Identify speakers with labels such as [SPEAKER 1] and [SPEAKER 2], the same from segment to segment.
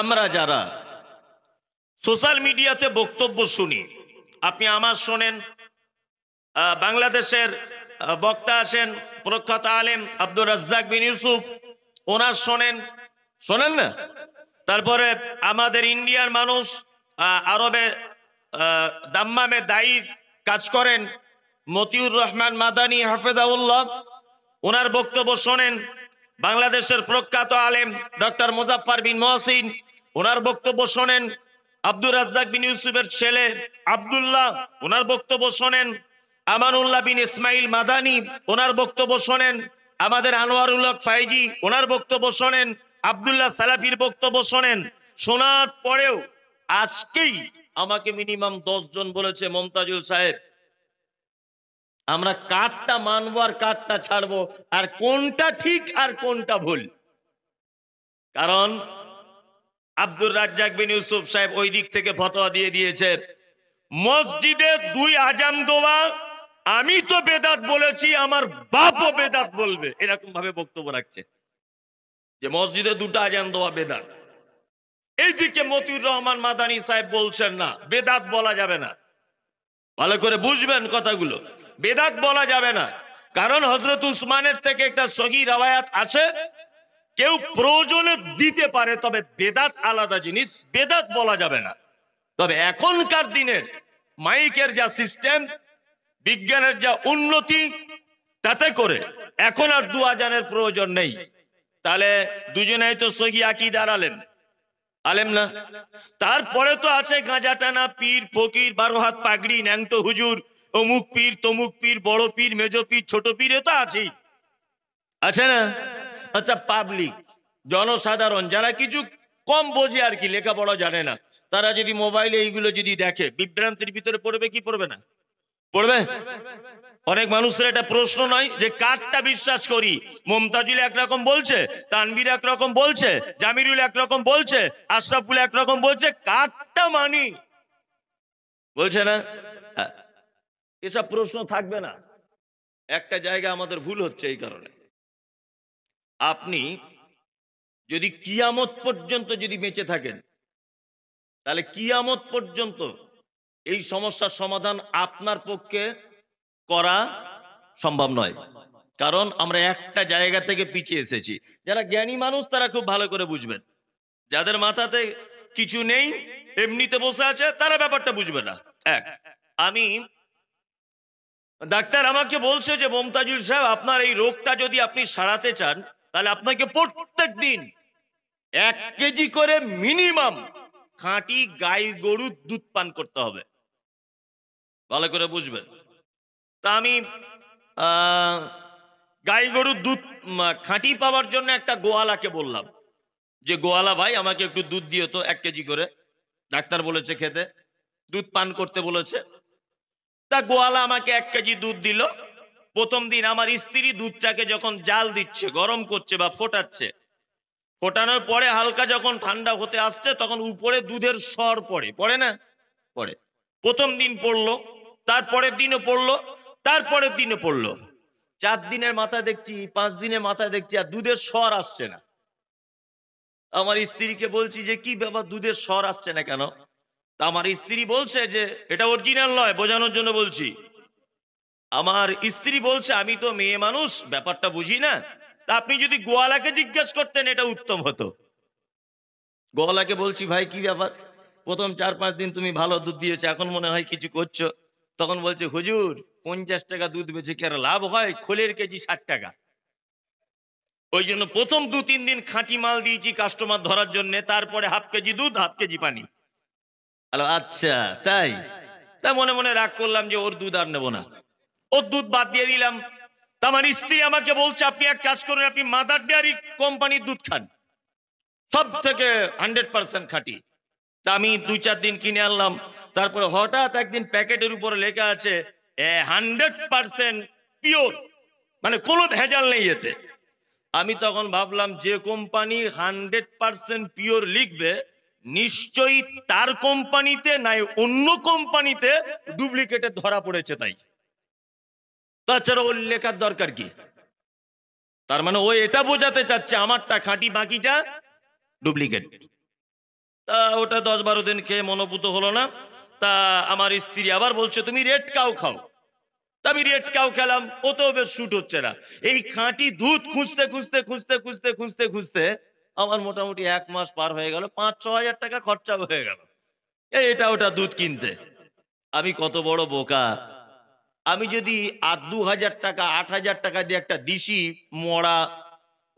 [SPEAKER 1] আমরা যারা সোশ্যাল মিডিয়াতে বক্তব্য শুনি, আপনি আমার শোনেন, বাংলাদেশের বক্তা আছেন প্রখ্যাত আলেম আব্দুর রাজ্জাক বিন ইউসুফ, ওনার শোনেন, শোনেন না? তারপরে আমাদের ইন্ডিয়ার মানুষ আরবে দাম্মামে দায়ীর কাজ করেন মতিউর রহমান মাদানী হাফেজাউল্লাহ, ওনার বক্তব্য শোনেন। বাংলাদেশের প্রখ্যাত আলেম ডক্টর মুজাফফর বিন মহসিন, ওনার বক্তব্য শোনেন। আব্দুর রাজ্জাক বিন ইউসুফের ছেলে আব্দুল্লাহ, ওনার বক্তব্য শোনেন। আমানুল্লাহ বিন ইসমাইল মাদানী, ওনার বক্তব্য শোনেন। আমাদের আনোয়ারুল হক ফাইজি, ওনার বক্তব্য শোনেন। আব্দুল্লাহ সালাফির বক্তব্য শোনেন। শোনার পরেও আজকেই আমাকে মিনিমাম 10 জন বলেছে, মমতাজুল সাহেব, আমরা কারটা মানবো আর কারটা ছাড়বো, আর কোনটা ঠিক আর কোনটা ভুল। কারণ আব্দুর রাজ্জাক বিন ইউসুফ সাহেব ওই দিক থেকে ফতোয়া দিয়ে দিয়েছে, মসজিদে 2 আজান দেওয়া আমি তো বেদাত বলেছি, আমার বাপও বেদাত বলবে, এরকম ভাবে বক্তব্য রাখছে যে মসজিদে 2টা আজান দেওয়া বেদাত। এইদিকে মতিউর রহমান মাদানী সাহেব বলছেন না, বেদাত বলা যাবে না। ভালো করে বুঝবেন কথাগুলো, বেদাত বলা যাবে না। কারণ হযরত উসমানের থেকে একটা সহি রওয়ায়াত আছে, কেউ প্রয়োজনে দিতে পারে, তবে বেদাত আলাদা জিনিস, বেদাত বলা যাবে না। তবে এখনকার দিনের মাইকের যা সিস্টেম, বিজ্ঞানের যা উন্নতি, তাতে করে এখন আর 2 আজানের প্রয়োজন নেই। তাহলে দুজনেই তো সহি আকীদার আলেম, আলেম না? তারপরে তো আছে গাঁজা টানা পীর, ফকির, 12 হাত পাগড়ি, ন্যাংটো হুজুর, অমুক পীর, তমুক পীর, বড় পীর, মেজ পীর, ছোট পীর, এ তো আছেই, আছে না? আচ্ছা, পাবলিক, জনসাধারণ যারা কিছু কম বোঝে আর কি, লেখাপড়া জানে না, তারা যদি মোবাইলে এইগুলো যদি দেখে, বিভ্রান্তির ভিতরে পড়বে কি পড়বে না? পড়বে। অনেক মানুষের এটা প্রশ্ন নয় যে কারটা বিশ্বাস করি, মুমতাজুল একরকম বলছে, তানভীর একরকম বলছে, জামিরুল একরকম বলছে, আশরাফুল একরকম বলছে, কারটা মানি বলছে না? এসব প্রশ্ন থাকবে না। একটা জায়গা আমাদের ভুল হচ্ছে এই কারণে, আপনি যদি কিয়ামত পর্যন্ত যদি বেঁচে থাকেন, তাহলে কিয়ামত পর্যন্ত এই সমস্যার সমাধান আপনার পক্ষে করা সম্ভব নয়। কারণ আমরা একটা জায়গা থেকে পিছিয়ে এসেছি। যারা জ্ঞানী মানুষ তারা খুব ভালো করে বুঝবেন, যাদের মাথাতে কিছু নেই, এমনিতে বসে আছে, তারা ব্যাপারটা বুঝবে না। আমি ডাক্তার আমাকে বলছে যে মমতাজুল সাহেব, আপনার এই রোগটা যদি আপনি সারাতে চান, তাহলে আপনাকে প্রত্যেক দিন 1 কেজি করে মিনিমাম খাঁটি গাই গরুর দুধ পান করতে হবে। ভালো করে বুঝবেন। তা আমি গাই গরুর দুধ খাঁটি পাওয়ার জন্য একটা গোয়ালাকে বললাম যে গোয়ালা ভাই, আমাকে একটু দুধ দিও তো 1 কেজি করে। ডাক্তার বলেছে খেতে, দুধ পান করতে বলেছে। তা গোয়ালা আমাকে 1 কেজি দুধ দিল। প্রথম দিন আমার স্ত্রী দুধটাকে যখন জাল দিচ্ছে, গরম করছে বা ফোটাচ্ছে, ফোটানোর পরে হালকা যখন ঠান্ডা হতে আসছে, তখন উপরে দুধের স্বর পড়ে, পড়ে না? পড়ে। প্রথম দিন পড়লো, তারপরের দিনও পড়লো, তারপরের দিনও পড়লো। 4 দিনের মাথায় দেখছি, 5 দিনের মাথায় দেখছি আর দুধের স্বর আসছে না। আমার স্ত্রীকে বলছি যে কি ব্যাপার, দুধের স্বর আসছে না কেন? তা আমার স্ত্রী বলছে যে এটা অরিজিনাল নয়, বোঝানোর জন্য বলছি। আমার স্ত্রী বলছে আমি তো মেয়ে মানুষ, ব্যাপারটা বুঝি না। তা আপনি যদি গোয়ালাকে জিজ্ঞেস করতেন এটা উত্তম হতো। গোয়ালাকে বলছি ভাই কি ব্যাপার, প্রথম 4-5 দিন তুমি ভালো দুধ দিয়েছো, এখন মনে হয় কিছু করছো। তখন বলছে হুজুর 50 টাকা দুধ বেচে কি আর লাভ হয়? খোলের কেজি 60 টাকা। ওই জন্য প্রথম 2-3 দিন খাঁটি মাল দিয়েছি কাস্টমার ধরার জন্য, তারপরে 1/2 কেজি দুধ 1/2 কেজি পানি। আচ্ছা তাই? তা মনে মনে রাগ করলাম যে ওর দুধ আর নেবো না, ওর দুধ বাদ দিয়ে দিলাম। তা আমার স্ত্রী আমাকে বলছে আপনি এক কাজ করুন, আপনি মাদার ডেয়ারি কোম্পানির দুধ খান, সব থেকে 100% খাঁটি। তা আমি 2-4 দিন কিনে আনলাম। তারপরে হঠাৎ একদিন প্যাকেটের উপরে লেখা আছে 100% পিওর, মানে কোনো ভেজাল নেই এতে। আমি তখন ভাবলাম যে কোম্পানি 100% পিওর লিখবে, নিশ্চয়ই তার কোম্পানিতে নাই অন্য কোম্পানিতে ডুপ্লিকেটে ধরা পড়েছে। তাই তাছাড়া ওর লেখার দরকার কি? তার মানে ও এটা বোঝাতে চাচ্ছে আমারটা খাঁটি, বাকিটা ডুপ্লিকেট। তা ওটা 10-12 দিন খেয়ে মনোপুত হলো না। তা আমার স্ত্রী আবার বলছে তুমি রেড কাউ খাও। তা আমি রেড কাউ খেলাম, ওতেও বেশ শুট হচ্ছে না। এই খাঁটি দুধ খুঁজতে খুঁজতে খুঁজতে খুঁজতে খুঁজতে খুঁজতে আমার মোটামুটি 1 মাস পার হয়ে গেল, 5-6 হাজার টাকা খরচা হয়ে গেল এটা ওটা দুধ কিনতে। আমি কত বড় বোকা! আমি যদি 2,000 টাকা 8,000 টাকা দিয়ে একটা দিশি মরা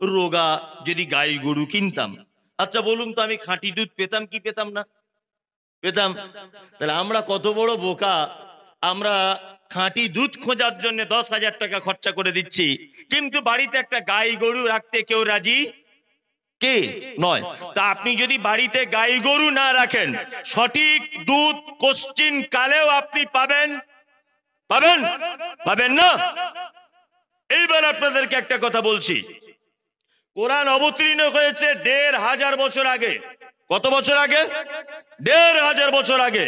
[SPEAKER 1] রোগা যদি গাই গরু কিনতাম, আচ্ছা বলুন তো আমি খাঁটি দুধ পেতাম কি পেতাম না? পেতাম। তাহলে আমরা কত বড় বোকা! আমরা খাঁটি দুধ খোঁজার জন্য 10,000 টাকা খরচা করে দিচ্ছি, কিন্তু বাড়িতে একটা গাই গরু রাখতে কেউ রাজি কে নয়। তা আপনি যদি বাড়িতে গাই গরু না রাখেন, সঠিক দুধ কোশ্চিন কালেও আপনি পাবেন পাবেন পাবেন না। এইবার আপনাদেরকে একটা কথা বলছি, কোরআন অবতীর্ণ হয়েছে 1,500 বছর আগে। কত বছর আগে? 1,500 বছর আগে।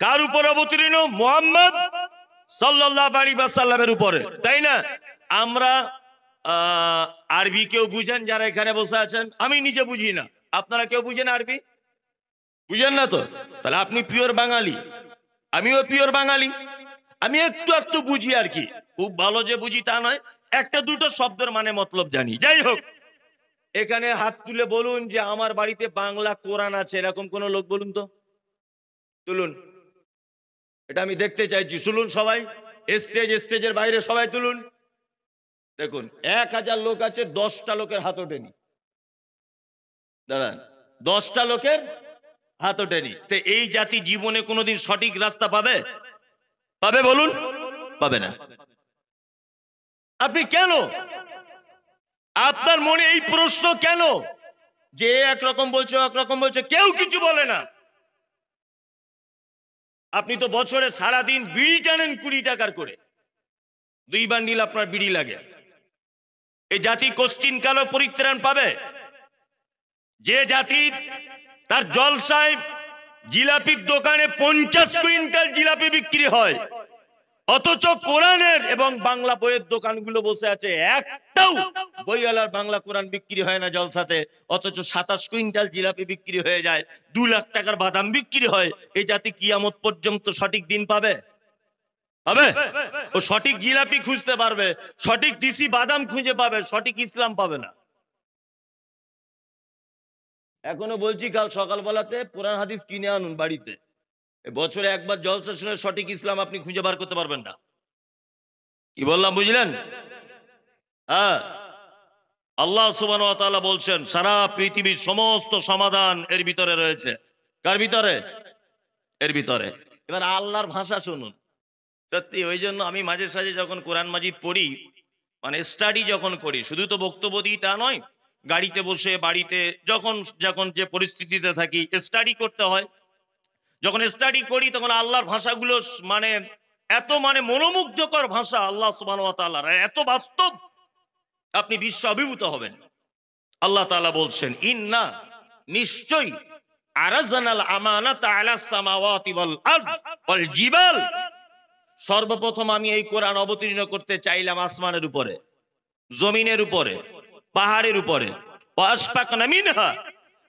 [SPEAKER 1] কার উপর অবতীর্ণ? মুহাম্মদ সাল্লাল্লাহু আলাইহি ওয়াসাল্লামের উপরে, তাই না? আমরা আরবি কেউ বুঝেন যারা এখানে বসে আছেন? আমি নিজে বুঝি না। আপনারা কেউ বুঝেন আরবি? বুঝেন না তো? তাহলে আপনি পিওর বাঙালি, আমিও পিওর বাঙালি। আমি একটু একটু বুঝি আর কি, খুব ভালো যে বুঝি তা নয়, একটা দুটো শব্দের মানে মতলব জানি। যাই হোক, এখানে হাত তুলে বলুন যে আমার বাড়িতে বাংলা কোরআন আছে, এরকম কোন লোক বলুন তো, তুলুন। এটা আমি দেখতে চাইছি, শুনুন সবাই, স্টেজের বাইরে সবাই তুলুন। দেখুন 1,000 লোক আছে, 10টা লোকের হাত ওঠেনি। দাঁড়ান, 10টা লোকের হাত ওঠেনি। তো এই জাতি জীবনে কোনোদিন সঠিক রাস্তা পাবে? পাবে বলুন? পাবে না। আপনি কেন, আপনার মনে এই প্রশ্ন কেন যে একরকম বলছে একরকম বলছে, কেউ কিছু বলে না? আপনি তো বছরে সারাদিন বিড়ি টানেন 20 টাকার করে, 2 বান্ডিল আপনার বিড়ি লাগে। এই জাতি কোশ্চিন কালো পরিত্রাণ পাবে? যে জাতি তার জলসায় জিলাপির দোকানে 50 কুইন্টাল জিলাপি বিক্রি হয়, অথচ কোরআনের এবং বাংলা বইয়ের দোকানগুলো বসে আছে, একটাও বইওয়ালার বাংলা কোরআন বিক্রি হয় না জলসাতে, অথচ 27 কুইন্টাল জিলাপি বিক্রি হয়ে যায়, 2 লাখ টাকার বাদাম বিক্রি হয়। এই জাতি কিয়ামত পর্যন্ত সঠিক দিন পাবে? পাবে? ও সঠিক জিলাপি খুঁজতে পারবে, সঠিক দিশি বাদাম খুঁজে পাবে, সঠিক ইসলাম পাবে না। এখনো বলছি, কাল সকালবেলাতে কোরআন হাদিস কিনে আনুন বাড়িতে। বছরে একবার জলসা শুনে সঠিক ইসলাম আপনি খুঁজে বার করতে পারবেন না। কি বললাম বুঝলেন? হ্যাঁ, আল্লাহ সুবহানাহু ওয়া তাআলা বলছেন সারা পৃথিবীর সমস্ত সমাধান এর ভিতরে রয়েছে। কার ভিতরে? এর ভিতরে। এবার আল্লাহর ভাষা শুনুন। সত্যি ওই জন্য আমি মাঝে সাঝে যখন কোরআন মাজিদ পড়ি, মানে স্টাডি যখন করি, শুধু তো বক্তব্য দিই তা নয়, গাড়িতে বসে বাড়িতে যখন যখন যে পরিস্থিতিতে থাকি স্টাডি করতে হয়। যখন স্টাডি করি তখন আল্লাহর ভাষাগুলো মানে এত মানে মনোমুগ্ধকর ভাষা, আল্লাহ সুবহানাহু ওয়া তাআলার এত বাস্তব, আপনি বিশ্ব অভিভূত হবেন। আল্লাহ তাআলা বলছেন ইন্না, নিশ্চয়ই, আরাজনাল আমানাতা আলাস সামাওয়াতি ওয়াল আরদ ওয়াল জিবাল, সর্বপ্রথম আমি এই কোরআন অবতীর্ণ করতে চাইলাম আসমানের উপরে, জমিনের উপরে, পাহাড়ের উপরে। ওয়াসফাকনা মিনহা,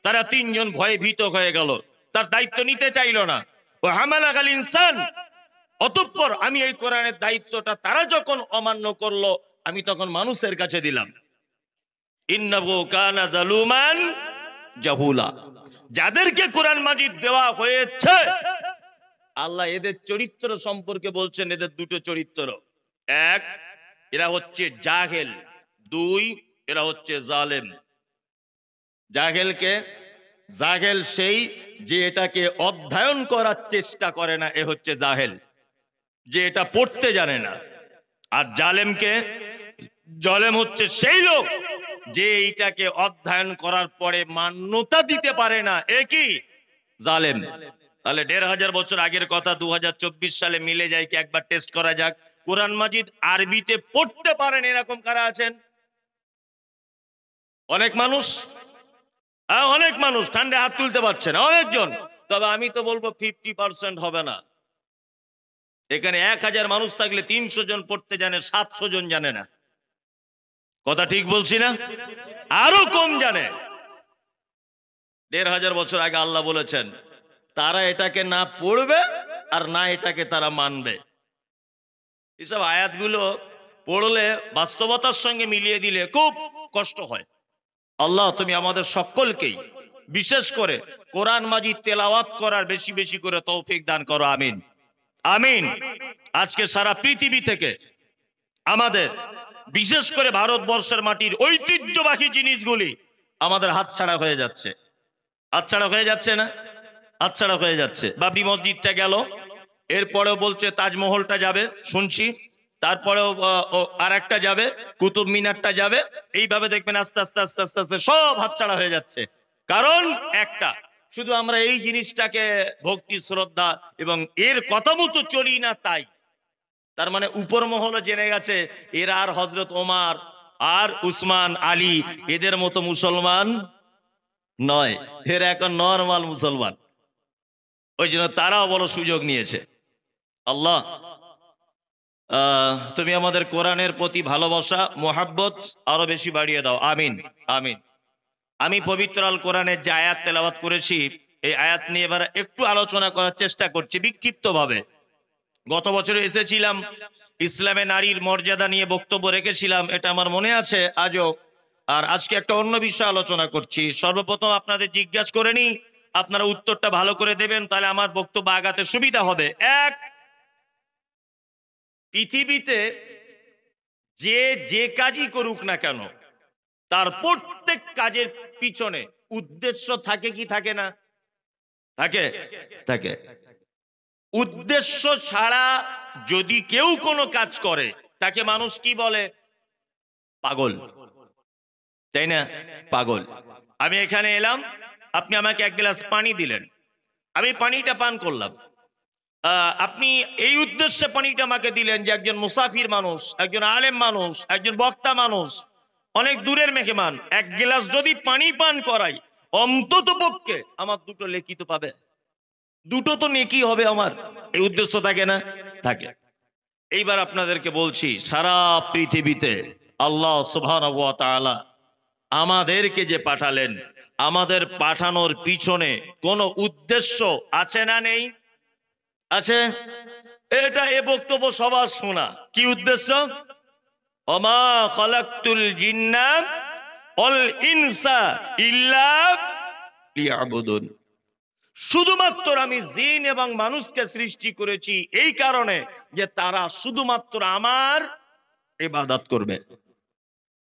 [SPEAKER 1] তারা 3 জন ভয়ে ভীত হয়ে গেল, তার দায়িত্ব নিতে চাইল না। ওয়া হামালাল ইনসান, অতঃপর আমি এই কোরআনের দায়িত্বটা তারা যখন অমান্য করলো, আমি তখন মানুষের কাছে দিলাম। ইন্নাহু কানা জালুমান জাহুলা, যাদেরকে কোরআন মাজিদ দেওয়া হয়েছে আল্লাহ এদের চরিত্র সম্পর্কে বলছেন, এদের দুটো চরিত্র, এক, এরা হচ্ছে জাহেল, 2, এরা হচ্ছে জালেম। জাহেলকে, জাহেল সেই যে এটাকে অধ্যয়ন করার চেষ্টা করে না, এ হচ্ছে জাহেল, যে এটা পড়তে জানে না। আর জালেমকে, জালেম হচ্ছে সেই লোক যে এইটাকে অধ্যয়ন করার পরে মান্যতা দিতে পারে না, এ কি? জালেম। তাহলে 1,500 বছর আগের কথা 2024 সালে মিলে যায় কি? একবার টেস্ট করা যাক। কোরআন মাজিদ আরবিতে পড়তে পারেন এরকম কারা আছেন? অনেক মানুষ, অনেক মানুষ ঠান্ডা হাত তুলতে পারছে না, অনেকজন। তবে আমি তো বলবো 50% হবে না। এখানে 1000 মানুষ থাকলে 300 জন পড়তে জানে, 700 জন জানে না। কথা ঠিক বলছি না? আরো কম জানে। 1500 বছর আগে আল্লাহ বলেছেন, তারা এটাকে না পড়বে আর না এটাকে তারা মানবে। এসব আয়াতগুলো পড়লে বাস্তবতার সঙ্গে মিলিয়ে দিলে খুব কষ্ট হয়। আল্লাহ তুমি আমাদের সকলকেই বিশেষ করে কোরআন মাজিদ তেলাওয়াত করার বেশি বেশি করে তৌফিক দান করো, আমিন আমিন। আজকে সারা পৃথিবী থেকে আমাদের বিশেষ করে ভারতবর্ষের মাটির ঐতিহ্যবাহী জিনিসগুলি আমাদের হাতছাড়া হয়ে যাচ্ছে। হাতছাড়া হয়ে যাচ্ছে না? হাতছাড়া হয়ে যাচ্ছে। বাবরি মসজিদটা গেল, এরপরেও বলছে তাজমহলটা যাবে শুনছি, তারপরেও আর একটা যাবে, কুতুব মিনারটা যাবে। এইভাবে দেখবেন আস্তে আস্তে আস্তে আস্তে আস্তে সব হাতছাড়া হয়ে যাচ্ছে। কারণ একটা, শুধু আমরা এই জিনিসটাকে ভক্তি শ্রদ্ধা এবং এর কথা মতো চলি না, তাই। তার মানে উপর মহলে জেনে গেছে এরা আর হজরত ওমর আর উসমান আলী এদের মতো মুসলমান নয়, এরা এখন নরমাল মুসলমান। ওই জন্য তারাও বড় সুযোগ নিয়েছে। আল্লাহ তুমি আমাদের কোরআনের প্রতি ভালোবাসা মোহাব্বত আরো বেশি বাড়িয়ে দাও, আমিন আমিন। আমি পবিত্র আল কোরআনের যে আয়াত তেলাওয়াত করেছি, এই আয়াত নিয়ে এবার একটু আলোচনা করার চেষ্টা করছি বিক্ষিপ্ত ভাবে। গত বছরে এসেছিলাম, ইসলামে নারীর মর্যাদা নিয়ে বক্তব্য রেখেছিলাম, এটা আমার মনে আছে আজও। আর আজকে একটা অন্য বিষয় আলোচনা করছি। সর্বপ্রথম আপনাদের জিজ্ঞাসা করে নি, আপনারা উত্তরটা ভালো করে দেবেন, তাহলে আমার বক্তব্য আগাতে সুবিধা হবে। এক, পৃথিবীতে যে যে কাজই করুক না কেন, তার প্রত্যেক কাজের পিছনে উদ্দেশ্য থাকে কি থাকে না? থাকে, থাকে। উদ্দেশ্য ছাড়া যদি কেউ কোনো কাজ করে তাকে মানুষ কি বলে? পাগল, তাই না? পাগল। আমি এখানে এলাম, আপনি আমাকে এক গ্লাস পানি দিলেন, আমি পানিটা পান করলাম। আপনি এই উদ্দেশ্যে পানিটা আমাকে দিলেন যে একজন মুসাফির মানুষ, একজন আলেম মানুষ, একজন বক্তা মানুষ, অনেক দূরের মেহমান, এক গ্লাস যদি পানি পান করাই, অন্তত পক্ষে আমার দুটো নেকি তো পাবে, দুটো তো নেকি হবে আমার। এই উদ্দেশ্য থাকে না? থাকে। এইবার আপনাদেরকে বলছি, সারা পৃথিবীতে আল্লাহ সুবহানাহু ওয়া তাআলা আমাদেরকে যে পাঠালেন, আমাদের পাঠানোর পিছনে কোনো উদ্দেশ্য আছে না নেই? আছে। এটা এ বক্তব্য সবার শোনা। কি উদ্দেশ্য? ওমা খালাকতুল জিন্না ওয়াল ইনসা ইল্লা লিয়াবুদুন। শুধুমাত্র আমি জিন এবং মানুষকে সৃষ্টি করেছি এই কারণে যে তারা শুধুমাত্র আমার ইবাদত করবে।